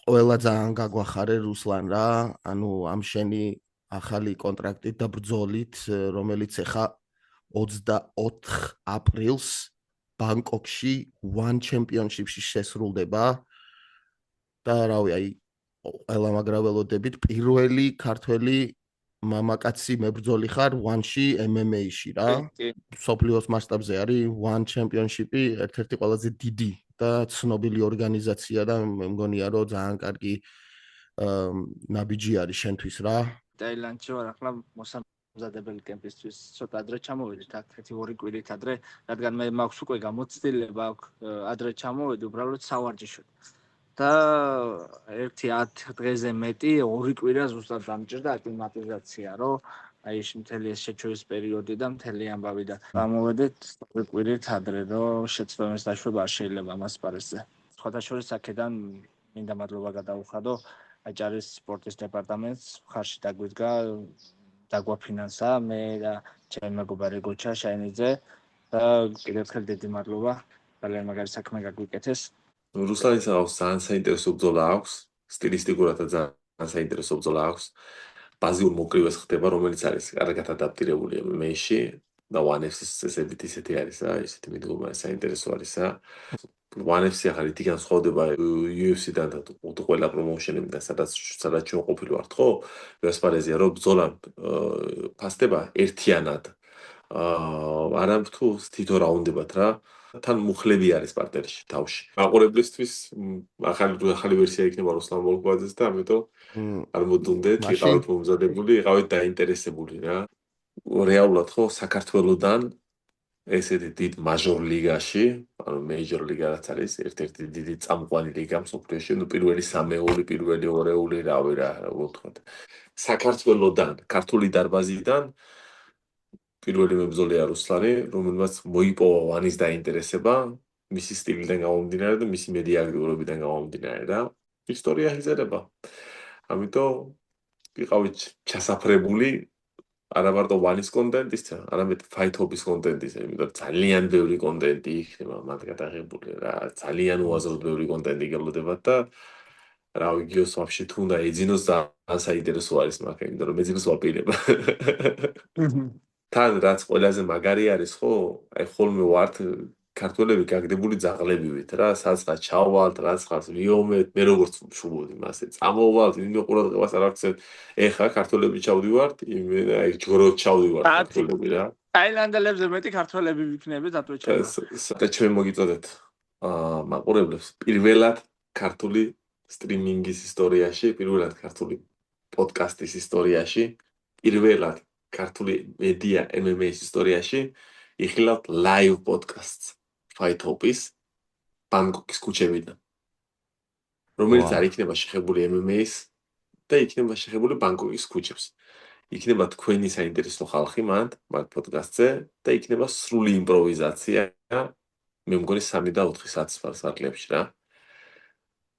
ყველა ძალიან გაგვახარე რუსლან რა, ანუ ამ შენი ახალი კონტრაქტით და ბრძოლით, რომელიც ეხა 24 აპრილს ბანგკოკში One Championship-ში შესრულდება და რავი, აი ყველა მაგრა ველოდებით პირველი ქართველი მამაკაცი მებრძოლი ხარ One-ში MMA-ში რა. სოფლიოს მასშტაბზე არის One Championship-ი ერთ-ერთი ყველაზე დიდი და ცნობილი ორგანიზაცია და მე მგონია რომ ძალიან კარგი ნაბიჯი არის შენთვის რა. ტაილანდში ვარ ახლა მოსამზადებელი კემპისთვის ცოტა ადრე ჩამოვედით აქ 1-2 კვირით ადრე, რადგან მე მაქვს უკვე გამოცდილება აქვს ადრე ჩამოვედი უბრალოდ სავარჯიშოდ. და 1-10 დღეზე მეტი 2 კვირა ზუსტად დამჭირდა აკლიმატიზაცია, რომ აი მთელი ეს შეჩვევის პერიოდი და მთელი ამბავი და გამოვედით 2 კვირით ადრე, რომ შეცდომის დაშვება არ შეიძლება ამას პარიზზე. სხვათა შორის აქედან მინდა მადლობა გადაუხადო აჭარის სპორტის დეპარტამენტს, ხარში დაგვიდგა, დაგვაფინანსა მე და ჩემი მეგობარი გოჩა შაინიძე და კიდევ ერთხელ დიდი მადლობა, ძალიან მაგარი საქმე გაგვიკეთეს. რუსლანის აქვს ძალიან საინტერესო ბრძოლა აქვს, სტილისტიკურად ძალიან საინტერესო ბრძოლა აქვს. ბაზიურ მოკრივეს ხდება, რომელიც არის კარგად ადაპტირებული MMA-ში და One FC-ს ესეთი არის რა, ესეთი მიდგომა საინტერესო არის რა. One FC ახალი თიგან სხვადება UFC-დან და ყველა პრომოუშენებიდან, სადაც ჩვენ ყოფილი ვართ, ხო? ვესპარეზია რომ ბრძოლა ფასდება ერთიანად. არამ თუ თითო რაუნდებად რა. თან მუხლები არის პარტერში თავში. მაყურებლისთვის ახალი ვერსია იქნება რუსლან მოლკვაძეს და ამიტომ არ მოდუნდეთ, იყავით მომზადებული, იყავით დაინტერესებული რა. რეალურად ხო საქართველოსდან ესეთი დიდ მაჟორ ლიგაში, ანუ მეიჯორ ლიგა რაც არის, ერთ-ერთი დიდი წამყვანი ლიგა მსოფლიოში, ნუ პირველი სამეული, პირველი ორეული, რავი რა ვთქვათ. საქართველოსდან, ქართული დარბაზიდან პირველი მებრძოლია რუსლანი, რომელმაც მოიპოვა ვანის დაინტერესება, მისი სტილიდან გამომდინარე და მისი მედია აქტიურობიდან გამომდინარე რა. ისტორია იზრდება. ამიტომ ვიყავით ჩასაფრებული არა მარტო ვანის კონტენტის, არამედ ფაითობის კონტენტის, იმიტომ ძალიან ბევრი კონტენტი იქნება მათ გადაღებული რა, ძალიან უაზროდ ბევრი კონტენტი გელოდება და რა ვიგიოს ვაფშე თუ უნდა ეძინოს ძალიან საინტერესო არის მაგ, იმიტომ რომ ეძინოს ვაპირებ. თან რაც ყველაზე მაგარი არის ხო, აი ხოლმე ვართ ქართველები გაგდებული ძაღლებივით რა, საწყად ჩავალთ, რაცხაც ვიომეთ, მე როგორც ვშუბოდი მასე, წამოვალთ, იმე ყურადღებას არ აქცევთ. ეხა ქართველები ჩავდივართ, აი ჯგროდ ჩავდივართ ქართველები რა. ტაილანდელებზე მეტი ქართველები ვიქნებით ატვეჩება. და ჩვენ მოგიწოდეთ მაყურებლებს პირველად ქართული სტრიმინგის ისტორიაში, პირველად ქართული პოდკასტის ისტორიაში, პირველად ქართული მედია MMA-ის ისტორიაში იხილავთ live podcast Fight Hop-ის ბანგკოკის ქუჩებიდან. რომელიც არ იქნება შეხებული MMA-ის და იქნება შეხებული ბანგკოკის ქუჩებს. იქნება თქვენი საინტერესო ხალხი მათ პოდკასტზე და იქნება სრული იმპროვიზაცია. მე მგონი 3 და 4 საათლებში რა.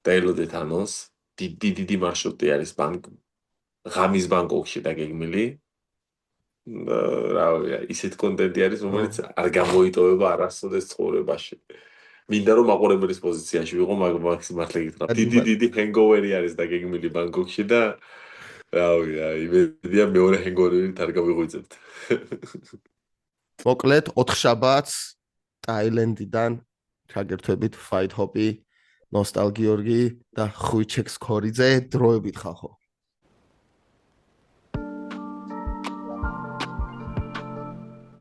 დაელოდეთ ანონს, დიდი მარშრუტი არის ღამის ბანგკოკში დაგეგმილი. რავი, ისეთ კონტენტი არის, რომელიც არ გამოიტოვება არასოდეს ცხოვრებაში. მინდა რომ მაყურებლის პოზიციაში ვიყო, მართლა გითხრა. დიდი ჰენგოვერი არის დაგეგმილი ბანგკოკში და რავი, იმედია მეორე ჰენგოვერით არ გავიღვიძებთ. მოკლედ 4 შაბათს ტაილანდიდან ჩაგერთვებით Fight Hop-ი, ნოსტალ გიორგი და ხვიჩექ სქორიძე დროებით ხალხო.